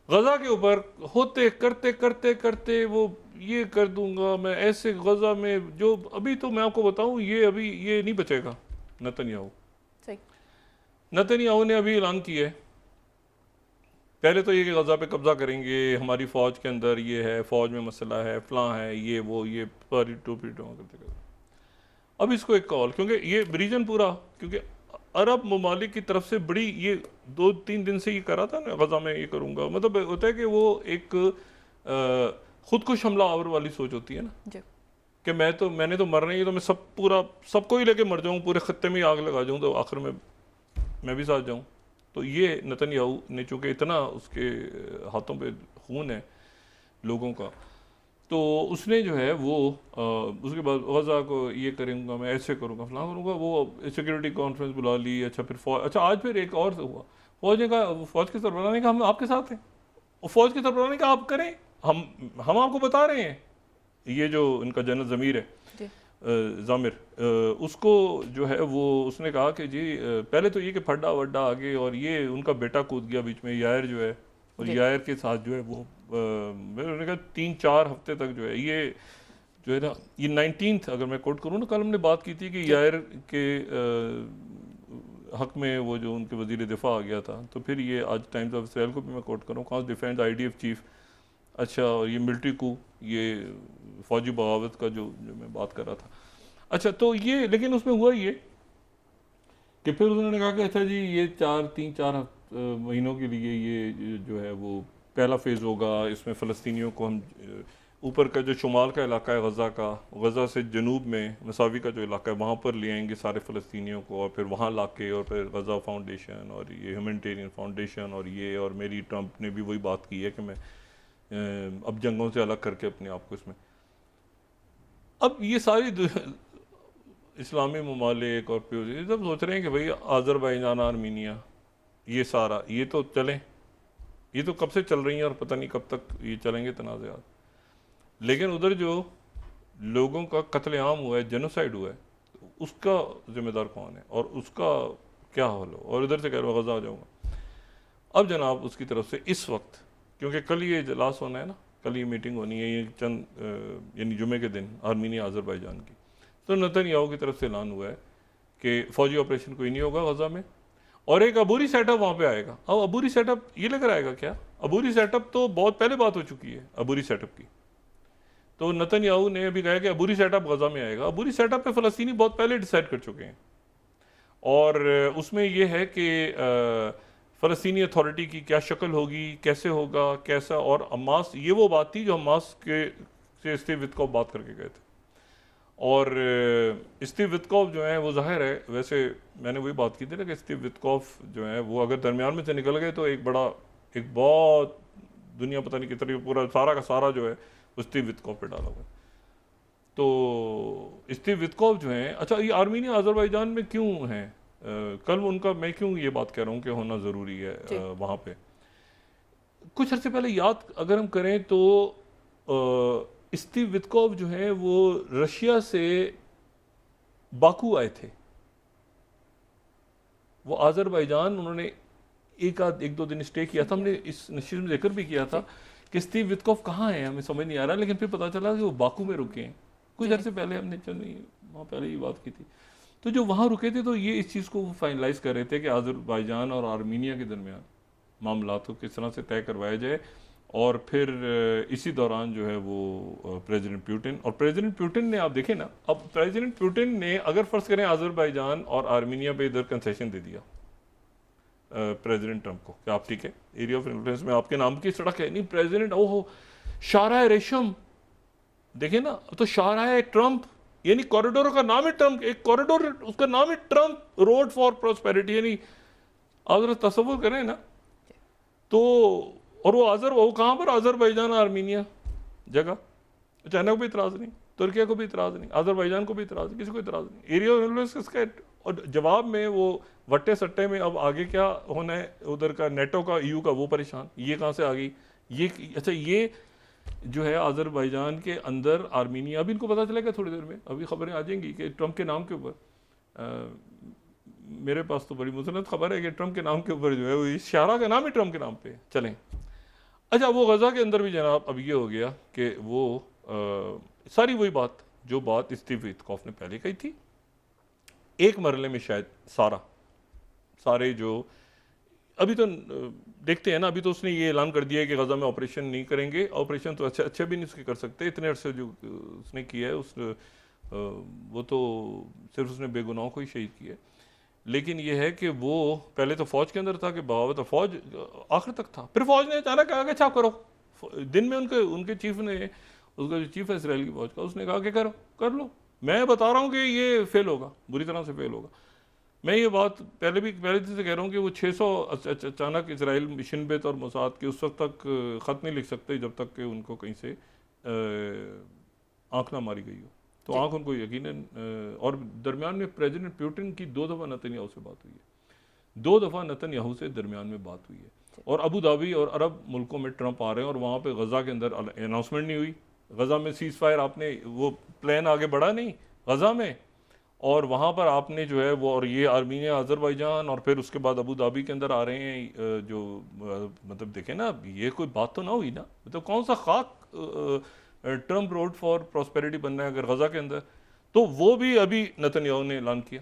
गज़ा के ऊपर होते करते करते करते वो ये कर दूंगा मैं ऐसे, गज़ा में जो अभी तो मैं आपको बताऊं, ये अभी ये नहीं बचेगा नेतन्याहू। सही। नेतन्याहू ने अभी ऐलान किया है, पहले तो ये कि गज़ा पे कब्जा करेंगे, हमारी फ़ौज के अंदर ये है, फ़ौज में मसला है, फलां है, ये वो, ये पर टोपी करते करते अब इसको एक कॉल, क्योंकि ये रीजन पूरा, क्योंकि अरब ममालिक की तरफ से बड़ी ये 2-3 दिन से ये करा था ना, गज़ा में ये करूँगा, मतलब होता है कि वो एक खुदकुश हमला आवर वाली सोच होती है ना, जी। कि मैंने तो मरना ही है, तो मैं सबको ही लेके मर जाऊँ, पूरे खत्ते में ही आग लगा जाऊँ, तो आखिर में मैं भी साथ जाऊँ। तो ये नेतन्याहू ने चूँकि इतना उसके हाथों पे खून है लोगों का, तो उसने जो है वो उसके बाद गज़ा को ये करूँगा, मैं ऐसे करूँगा, फलां करूँगा, वो सिक्योरिटी कॉन्फ्रेंस बुला ली। अच्छा फिर फौज, अच्छा आज फिर एक और हुआ, फौज ने कहा, फौज के सरबराह ने कहा हम आपके साथ हैं, और फौज के सरबराह ने कहा आप करें, हम आपको बता रहे हैं। ये जो इनका जनरल ज़मीर है जी। ज़ामिर, उसको जो है वो उसने कहा कि जी पहले तो ये कि फड्डा वड्डा आगे, और ये उनका बेटा कूद गया बीच में, यायर जो है, और जी। यायर के साथ जो है वो मैंने कहा 3-4 हफ्ते तक जो है ये जो है ना, ये 19th अगर मैं कोट करूँ ना, कल हमने बात की थी कि जी। यायर के हक में वो जो उनके वजीर दिफा आ गया था, तो फिर ये आज टाइम्स ऑफ इसराइल को भी मैं कोट करूँ, कॉन्स डिफेंस IDF चीफ। अच्छा, और ये मिलिट्री को, ये फौजी बगावत का जो जो मैं बात कर रहा था। अच्छा, तो ये लेकिन उसमें हुआ ये कि फिर उन्होंने कहा कि अच्छा जी ये 3-4 महीनों के लिए ये जो है वो पहला फेज़ होगा, इसमें फ़लस्तीनियों को हम ऊपर का जो शुमाल का इलाका है गज़ा का, गज़ा से जनूब में मसावी का जो इलाका है वहाँ पर ले आएंगे सारे फ़लस्तीनियों को, और फिर वहाँ ला के, और फिर गज़ा फाउंडेशन और ये ह्यूमैनिटेरियन फाउंडेशन और ये, और मेरी ट्रंप ने भी वही बात की है कि मैं अब जंगों से अलग करके अपने आप को इसमें, अब ये सारी इस्लामी ममालिक और ये सब सोच रहे हैं कि भाई आज़रबाईजान, आर्मीनिया, ये सारा ये तो चलें, ये तो कब से चल रही हैं और पता नहीं कब तक ये चलेंगे तनाज़ात। लेकिन उधर जो लोगों का कत्लेआम हुआ है, जेनोसाइड हुआ है, उसका जिम्मेदार कौन है और उसका क्या हाल हो, और इधर से कह रहा हूँ गज़ा आ जाऊँगा। अब जनाब उसकी तरफ से इस वक्त, क्योंकि कल ये इजलास होना है ना, कल ये मीटिंग होनी है, ये चंद यानी जुमे के दिन आर्मीनिया आज़रबाईजान की, तो नेतन्याहू की तरफ से ऐलान हुआ है कि फ़ौजी ऑपरेशन कोई नहीं होगा गज़ा में, और एक अबूरी सेटअप वहाँ पे आएगा। अब अबूरी सेटअप ये लेकर आएगा क्या? अबूरी सेटअप तो बहुत पहले बात हो चुकी है अबूरी सेटअप की। तो नेतन्याहू ने अभी कहा कि अबूरी सेटअप गज़ा में आएगा। अबूरी सेटअप पे फ़लस्तीनी बहुत पहले डिसाइड कर चुके हैं, और उसमें यह है कि फ़लस्तीनी अथॉरिटी की क्या शक्ल होगी, कैसे होगा, कैसा, और हमास, ये वो बात थी जो हमास के से स्टीव वित्कोव बात करके गए थे। और स्टीव वित्कोव जो है वो ज़ाहिर है, वैसे मैंने वही बात की थी ना कि स्टीव वित्कोव जो है वो अगर दरमियान में से निकल गए तो एक बहुत दुनिया पता नहीं कितनी, पूरा सारा का सारा जो है वो स्टीव वित्कोव पे डाला हुआ है। तो स्टीव वित्कोव जो है, अच्छा ये आर्मीनिया आज़रबाईजान में क्यों हैं, कल उनका मैं क्यों ये बात कह रहा हूँ कि होना ज़रूरी है जी। वहाँ पे। कुछ अर्से पहले याद अगर हम करें तो स्टीव वित्कोव जो है वो रशिया से बाकू आए थे, वो आज़रबाईजान उन्होंने एक दो दिन स्टे किया था। हमने इस नशीर में जिक्र भी किया था कि स्टीव वित्कोव कहाँ है, हमें समझ नहीं आ रहा, लेकिन फिर पता चला कि वो बाकू में रुके हैं। कुछ जी। अर्से पहले हमने वहाँ पहले ही बात की थी। तो जो वहाँ रुके थे तो ये इस चीज़ को फाइनलाइज कर रहे थे कि आज़रबाईजान और आर्मीनिया के दरमियान मामला को किस तरह से तय करवाया जाए, और फिर इसी दौरान जो है वो प्रेसिडेंट प्यूटिन ने, आप देखें ना, अब प्रेसिडेंट प्यूटिन ने अगर फ़र्ज़ करें आज़रबाईजान और आर्मीनिया पे इधर कंसेशन दे दिया प्रेसिडेंट ट्रंप को कि आप ठीक है, एरिया ऑफ इन्फ्लुएंस में आपके नाम की सड़क है, नहीं प्रेसिडेंट, ओहो शाहराह रेशम, देखिए ना, तो शाहराह ट्रंप, यानी कॉरिडोर का नाम ही ट्रंप, एक कॉरिडोर उसका नाम ही ट्रंप, रोड फॉर प्रॉस्पेरिटी, यानी आप जरा तसव्वुर करें ना। तो और वो कहाँ पर, आज़रबाईजान आर्मीनिया जगह, चाइना को भी इतराज़ नहीं, तुर्किया को भी इतराज़ नहीं, आज़रबाईजान को भी इतराज़ नहीं, किसी को इतराज़ नहीं, एरिया ऑफ इन्फ्लुएंस किसका। और जवाब में वो वट्टे सट्टे में अब आगे क्या होना है, उधर का नेटो का, EU का, वो परेशान, ये कहाँ से आ गई ये। अच्छा, ये जो है आज़रबाईजान के अंदर आर्मीनिया, अभी इनको पता चलेगा थोड़ी देर में, अभी खबरें आ जाएंगी कि ट्रंप के नाम के ऊपर, मेरे पास तो बड़ी मुसन्नत खबर है कि ट्रंप के नाम के ऊपर जो है वो इस शाहरा का नाम ही ट्रंप के नाम पे चलें। अच्छा, वो गज़ा के अंदर भी जनाब अब ये हो गया कि वो सारी वही बात जो बात स्टीव विटकॉफ ने पहले कही थी, एक मरले में शायद सारे जो अभी तो देखते हैं ना, अभी तो उसने ये ऐलान कर दिया है कि गज़ा में ऑपरेशन नहीं करेंगे। ऑपरेशन तो अच्छे भी नहीं उसके कर सकते, इतने अरसे जो उसने किया है वो तो सिर्फ उसने बेगुनाहों को ही शहीद किया है। लेकिन ये है कि वो पहले तो फौज के अंदर था कि बगावत, फौज आखिर तक था, फिर फौज ने अचानक कहा कि अच्छा करो। दिन में उनके चीफ ने, उसका जो चीफ है इसराइल की फौज का, उसने कहा कि करो, कर लो, मैं बता रहा हूँ कि ये फेल होगा, बुरी तरह से फेल होगा। मैं ये बात पहले दिन से कह रहा हूँ कि वो 600 अचानक इसराइल शिनबेत और मोसाद के उस वक्त तक ख़त नहीं लिख सकते जब तक कि उनको कहीं से आंख ना मारी गई हो। तो आंख उनको यकीनन, और दरमियान में प्रेसिडेंट पुतिन की 2 दफ़ा नेतन्याहू से बात हुई है, 2 दफ़ा नेतन्याहू से दरमियान में बात हुई है। और अबू धाबी और अरब मुल्कों में ट्रंप आ रहे हैं और वहाँ पे गज़ा के अंदर अनाउंसमेंट नहीं हुई। गज़ा में सीज़ फायर, आपने वो प्लान आगे बढ़ा नहीं गज़ा में, और वहाँ पर आपने जो है वो, और ये आर्मीनिया, अज़रबैजान, और फिर उसके बाद अबू धाबी के अंदर आ रहे हैं जो मतलब देखें ना, ये कोई बात तो ना हुई ना, मतलब कौन सा खाक ट्रम्प रोड फॉर प्रॉस्पेरिटी बनना है अगर गज़ा के अंदर। तो वो भी अभी नेतन्याहू ने ऐलान किया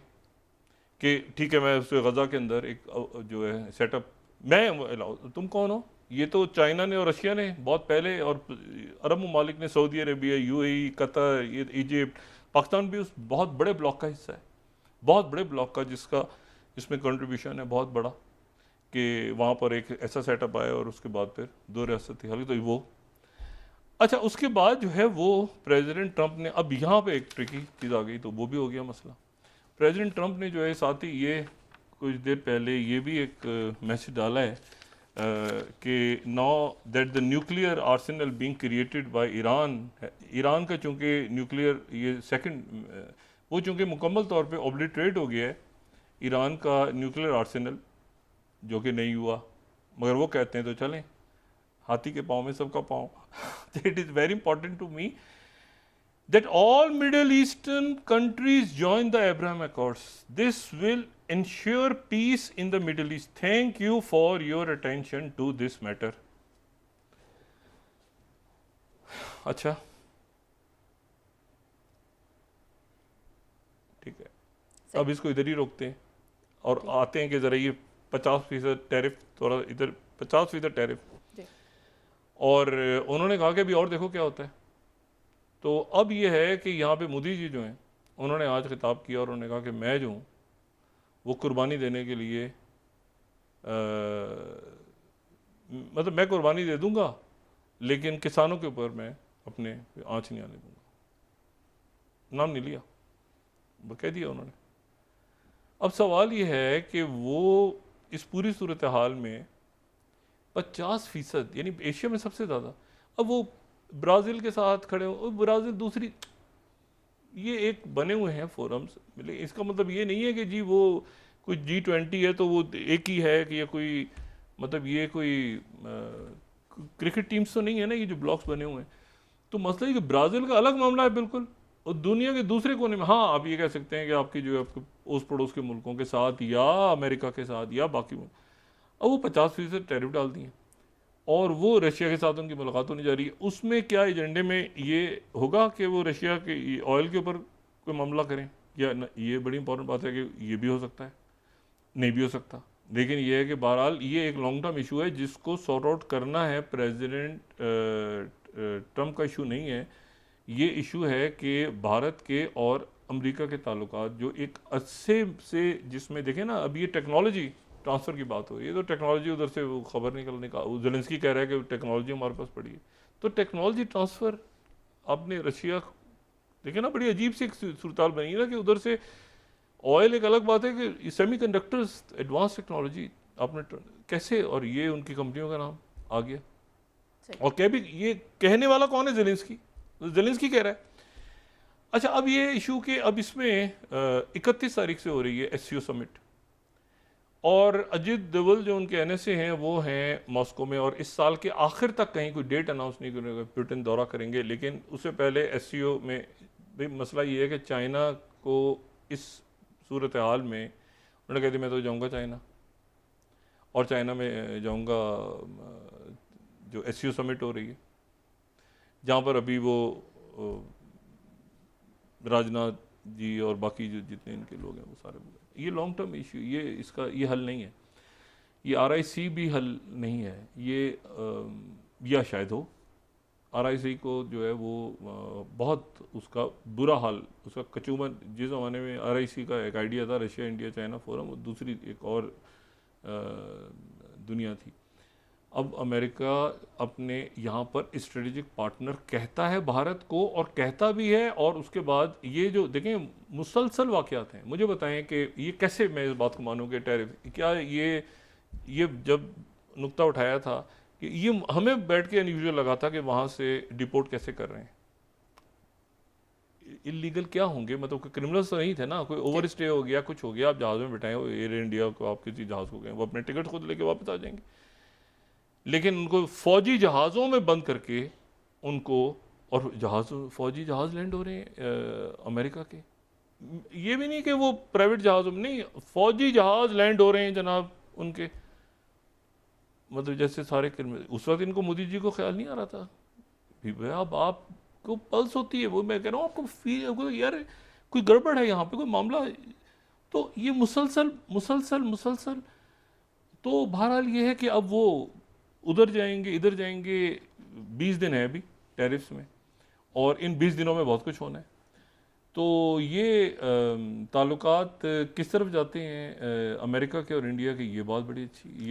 कि ठीक है, मैं उस गज़ा के अंदर एक जो है सेटअप, मैं तुम कौन हो? ये तो चाइना ने और रशिया ने बहुत पहले, और अरब ममालिक ने, सऊदी अरेबिया, यूएई, कतर, ये इजिप्ट, पाकिस्तान भी उस बहुत बड़े ब्लॉक का हिस्सा है, बहुत बड़े ब्लॉक का, जिसका इसमें कंट्रीब्यूशन है बहुत बड़ा, कि वहाँ पर एक ऐसा सेटअप आया और उसके बाद फिर 2 रियासती हल। तो वो अच्छा, उसके बाद जो है वो प्रेसिडेंट ट्रंप ने, अब यहाँ पे एक ट्रिकी चीज़ आ गई, तो वो भी हो गया मसला। प्रेसिडेंट ट्रंप ने जो है साथ ही ये कुछ देर पहले ये भी एक मैसेज डाला है कि now that the nuclear Arsenal being created by Iran का चूँकि न्यूक्लियर ये सेकंड वो चूँकि मुकम्मल तौर पे ऑब्लिटरेट हो गया है, ईरान का न्यूक्लियर आर्सेनल, जो कि नहीं हुआ, मगर वो कहते हैं तो चलें, हाथी के पाँव में सबका पाँव। It is very important to me that all Middle Eastern countries join the Abraham Accords. This will ensure peace in the Middle East. Thank you for your attention to this matter. अच्छा, ठीक है, अब इसको इधर ही रोकते हैं और आते हैं कि ज़रा ये 50% टैरिफ, थोड़ा इधर 50% टैरिफ, और उन्होंने कहा कि अभी और देखो क्या होता है। तो अब ये है कि यहाँ पे मोदी जी जो हैं, उन्होंने आज खिताब किया और उन्होंने कहा कि मैं जो हूँ वो कुर्बानी देने के लिए मतलब मैं कुर्बानी दे दूँगा, लेकिन किसानों के ऊपर मैं अपने आँच नहीं आने दूँगा। नाम नहीं लिया, वो कह दिया उन्होंने। अब सवाल ये है कि वो इस पूरी सूरत हाल में 50%, यानी एशिया में सबसे ज़्यादा, अब वो ब्राज़ील के साथ खड़े हो, ब्राज़ील दूसरी, ये एक बने हुए हैं फोरम्स, इसका मतलब ये नहीं है कि जी वो कोई G20 है तो वो एक ही है, कि ये कोई मतलब ये कोई क्रिकेट टीम्स तो नहीं है ना, ये जो ब्लॉक्स बने हुए हैं। तो मसला है कि ब्राज़ील का अलग मामला है बिल्कुल, और दुनिया के दूसरे कोने में, हाँ आप ये कह सकते हैं कि आपकी जो आपके उस पड़ोस के मुल्कों के साथ या अमेरिका के साथ या बाकी मुल्क, अब वो 50% टैरिफ डाल दिए और वो रशिया के साथ उनकी मुलाकात होने जा रही है। उसमें क्या एजेंडे में ये होगा कि वो रशिया के ऑयल के ऊपर कोई मामला करें या न, ये बड़ी इंपॉर्टेंट बात है कि ये भी हो सकता है, नहीं भी हो सकता। लेकिन ये है कि बहरहाल ये एक लॉन्ग टर्म इशू है जिसको सॉर्ट आउट करना है। प्रेसिडेंट ट्रंप का इशू नहीं है, ये इशू है कि भारत के और अमेरिका के ताल्लुकात जो एक अच्छे से, जिसमें देखें ना, अब ये टेक्नोलॉजी ट्रांसफ़र की बात हो रही है, तो टेक्नोलॉजी उधर से वो खबर निकलने का, ज़ेलेंस्की कह रहा है कि टेक्नोलॉजी हमारे पास पड़ी है, तो टेक्नोलॉजी ट्रांसफ़र आपने रशिया, देखें ना, बड़ी अजीब सी एक सूरताल बनी है ना कि उधर से ऑयल, एक अलग बात है कि सेमीकंडक्टर्स, एडवांस टेक्नोलॉजी आपने कैसे, और ये उनकी कंपनियों का नाम आ गया। और क्या भी, ये कहने वाला कौन है? ज़ेलेंस्की कह रहा है। अच्छा, अब ये इशू के, अब इसमें 31 तारीख से हो रही है SCO समिट, और अजित दोवल जो उनके NSA हैं वो हैं मॉस्को में, और इस साल के आखिर तक कहीं कोई डेट अनाउंस नहीं करेंगे, पुतिन दौरा करेंगे। लेकिन उससे पहले SCO में भी मसला ये है कि चाइना को इस सूरत हाल में उन्होंने कह दिया मैं तो जाऊँगा चाइना, और चाइना में जाऊँगा जो SCO समिट हो रही है, जहाँ पर अभी वो राजनाथ जी और बाकी जो जितने इनके लोग हैं वो सारे, ये लॉन्ग टर्म इश्यू, ये हल नहीं है, ये RIC भी हल नहीं है, ये या शायद हो RIC को जो है वो बहुत उसका बुरा हाल, उसका कचूमन, जिस ज़माने में RIC का एक आइडिया था, रशिया इंडिया चाइना फोरम, वो दूसरी एक और दुनिया थी। अब अमेरिका अपने यहाँ पर स्ट्रेटेजिक पार्टनर कहता है भारत को, और कहता भी है, और उसके बाद ये जो देखें मुसलसल वाक़यात हैं, मुझे बताएं कि ये कैसे मैं इस बात को मानूं कि टैरिफ, क्या ये जब नुक्ता उठाया था कि ये हमें बैठ के अनयूजुअल लगा था कि वहाँ से डिपोर्ट कैसे कर रहे हैं, इलीगल क्या होंगे, मतलब कोई क्रिमिनल्स तो नहीं थे ना, कोई ओवर स्टे हो गया, कुछ हो गया, आप जहाज़ में बिठाए हो, एयर इंडिया को आप किसी जहाज़ को गए, वो अपने टिकट खुद लेके वापस आ जाएंगे, लेकिन उनको फौजी जहाज़ों में बंद करके उनको, और फौजी जहाज़ लैंड हो रहे हैं अमेरिका के, ये भी नहीं कि वो प्राइवेट जहाज़ों में, नहीं, फौजी जहाज़ लैंड हो रहे हैं जनाब उनके, मतलब जैसे सारे उस वक्त इनको मोदी जी को ख्याल नहीं आ रहा था, अब आपको पल्स होती है, वो मैं कह रहा हूँ आपको फील, यार कोई गड़बड़ है यहाँ पे, कोई मामला है। तो ये मुसलसल मुसलसल मुसलसल, तो बहरहाल ये है कि अब वो उधर जाएंगे इधर जाएंगे, 20 दिन है अभी टैरिफ्स में, और इन 20 दिनों में बहुत कुछ होना है। तो ये ताल्लुकात किस तरफ जाते हैं अमेरिका के और इंडिया के, ये बात बड़ी अच्छी, ये